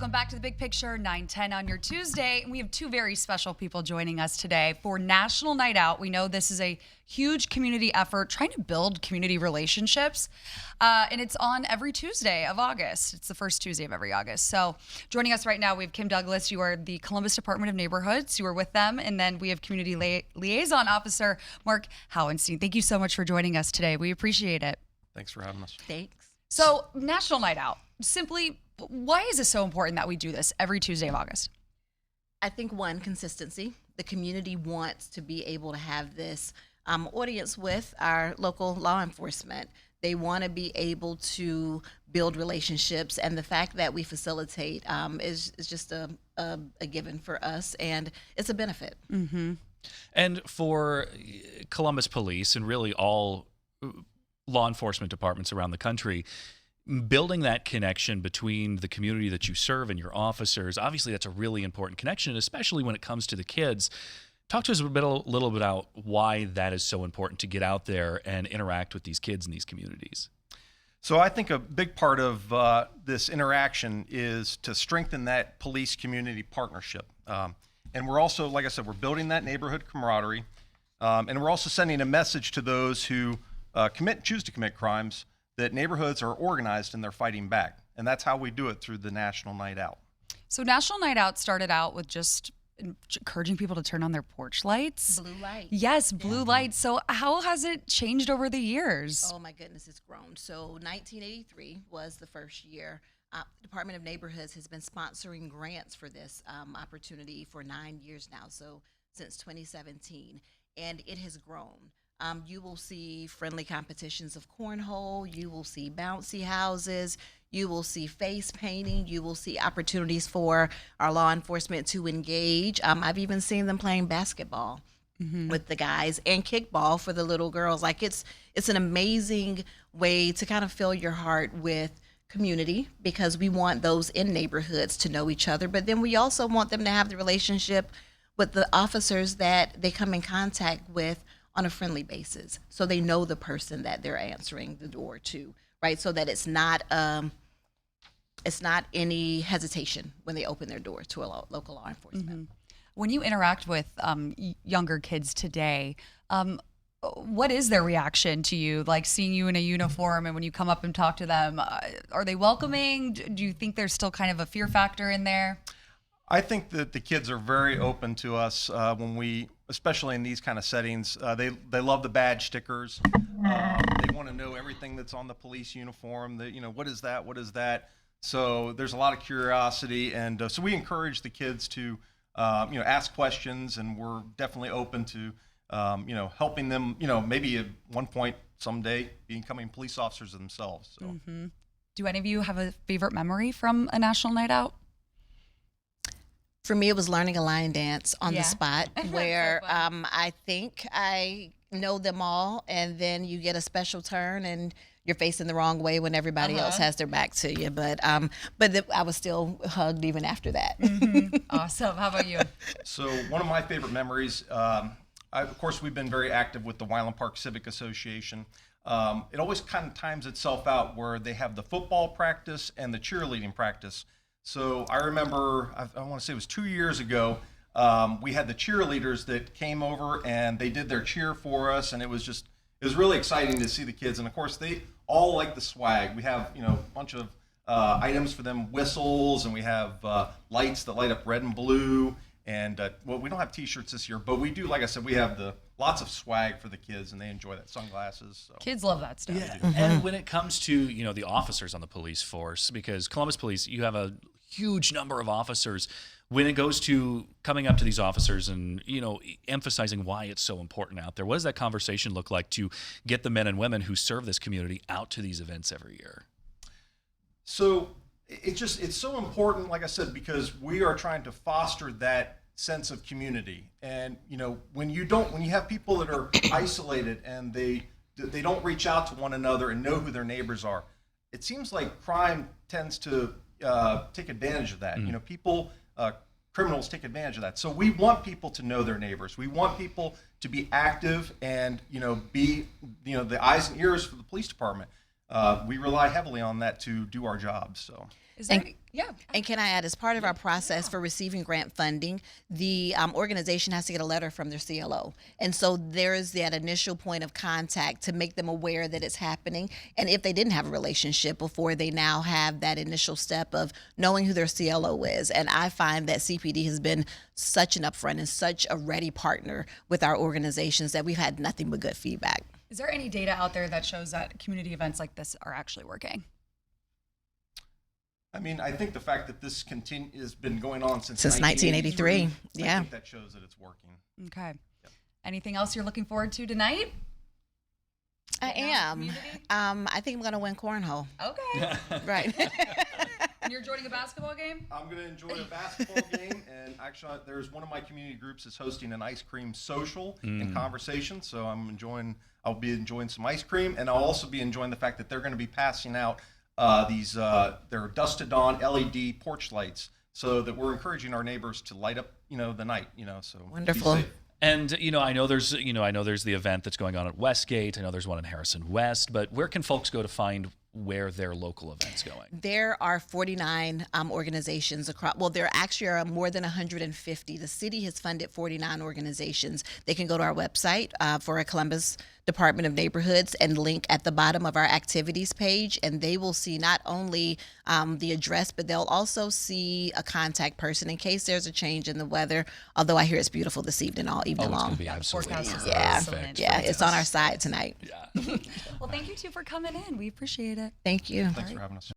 Welcome back to The Big Picture, 9:10 on your Tuesday. And we have two very special people joining us today for National Night Out. We know this is a huge community effort trying to build community relationships. And it's on every Tuesday of August. It's the first Tuesday of every August. So joining us right now, we have Kim Douglas. You are the Columbus Department of Neighborhoods. You are with them. And then we have Community Liaison Officer Mark Howenstein. Thank you so much for joining us today. We appreciate it. Thanks for having us. Thanks. So National Night Out, simply, why is it so important that we do this every Tuesday of August? I think one, consistency. The community wants to be able to have this audience with our local law enforcement. They want to be able to build relationships, and the fact that we facilitate is just a given for us, and it's a benefit. Mm-hmm. And for Columbus Police and really all law enforcement departments around the country, building that connection between the community that you serve and your officers, obviously that's a really important connection, especially when it comes to the kids. Talk to us a little bit about why that is so important to get out there and interact with these kids in these communities. So I think a big part of this interaction is to strengthen that police-community partnership. And we're also, like I said, we're building that neighborhood camaraderie. And we're also sending a message to those who choose to commit crimes that neighborhoods are organized and they're fighting back. And that's how we do it through the National Night Out. So National Night Out started out with just encouraging people to turn on their porch lights. Blue light. Yes, blue lights. So how has it changed over the years? Oh my goodness, it's grown. So 1983 was the first year. Department of Neighborhoods has been sponsoring grants for this opportunity for 9 years now, so since 2017, and it has grown. You will see friendly competitions of cornhole, you will see bouncy houses, you will see face painting, you will see opportunities for our law enforcement to engage. I've even seen them playing basketball with the guys and kickball for the little girls. Like it's an amazing way to kind of fill your heart with community, because we want those in neighborhoods to know each other, but then we also want them to have the relationship with the officers that they come in contact with on a friendly basis, so they know the person that they're answering the door to, right? So that it's not any hesitation when they open their door to a local law enforcement. Mm-hmm. When you interact with younger kids today, what is their reaction to you, like seeing you in a uniform, and when you come up and talk to them, are they welcoming? Do you think there's still kind of a fear factor in there? I think that the kids are very open to us when we, especially in these kind of settings. They love the badge stickers. They want to know everything that's on the police uniform. What is that? What is that? So there's a lot of curiosity, and so we encourage the kids to ask questions, and we're definitely open to helping them. Maybe at one point someday becoming police officers themselves. So. Mm-hmm. Do any of you have a favorite memory from a National Night Out? For me, it was learning a line dance on the spot, where So I think I know them all, and then you get a special turn, and you're facing the wrong way when everybody else has their back to you. But I was still hugged even after that. Mm-hmm. Awesome. How about you? So one of my favorite memories, of course, we've been very active with the Wyland Park Civic Association. It always kind of times itself out where they have the football practice and the cheerleading practice. So I remember, I want to say it was 2 years ago, we had the cheerleaders that came over and they did their cheer for us, and it was really exciting to see the kids. And of course, they all like the swag. We have, a bunch of items for them, whistles, and we have lights that light up red and blue. And we don't have T-shirts this year, but we do, like I said, we have lots of swag for the kids, and they enjoy that. Sunglasses. So. Kids love that stuff. Yeah. And when it comes to the officers on the police force, because Columbus Police, you have a huge number of officers. When it goes to coming up to these officers and emphasizing why it's so important out there, what does that conversation look like to get the men and women who serve this community out to these events every year? So it's so important, like I said, because we are trying to foster that sense of community. And when you have people that are isolated and they don't reach out to one another and know who their neighbors are, it seems like crime tends to take advantage of that. Criminals take advantage of that. So we want people to know their neighbors. We want people to be active and be the eyes and ears for the police department. we rely heavily on that to do our jobs. So. Is there And- any, yeah. And can I add, as part of our process for receiving grant funding, the organization has to get a letter from their CLO. And so there is that initial point of contact to make them aware that it's happening. And if they didn't have a relationship before, they now have that initial step of knowing who their CLO is. And I find that CPD has been such an upfront and such a ready partner with our organizations that we've had nothing but good feedback. Is there any data out there that shows that community events like this are actually working? I mean, I think the fact that this has been going on since 1983. Yeah. I think that shows that it's working. Okay. Anything else you're looking forward to tonight? I Getting out am. in the community? I think I'm going to win cornhole. Okay. Right. And you're joining a basketball game? I'm going to enjoy a basketball game, and actually, there's one of my community groups is hosting an ice cream social and conversation. So I'll be enjoying some ice cream, and I'll also be enjoying the fact that they're going to be passing out they're dusted on LED porch lights, so that we're encouraging our neighbors to light up, the night, so be Wonderful. safe. And I know there's the event that's going on at Westgate. I know there's one in Harrison West. But where can folks go to find where their local event's going? There are 49 organizations across. Well, there actually are more than 150. The city has funded 49 organizations. They can go to our website for a Columbus Department of Neighborhoods and link at the bottom of our activities page, and they will see not only the address, but they'll also see a contact person in case there's a change in the weather. Although I hear it's beautiful this evening, all evening It's going long. to be absolutely forecast is Yeah. excellent. Yeah, it's on our side tonight. Yeah. Well, thank you two for coming in. We appreciate it. Thank you. Thanks for having us.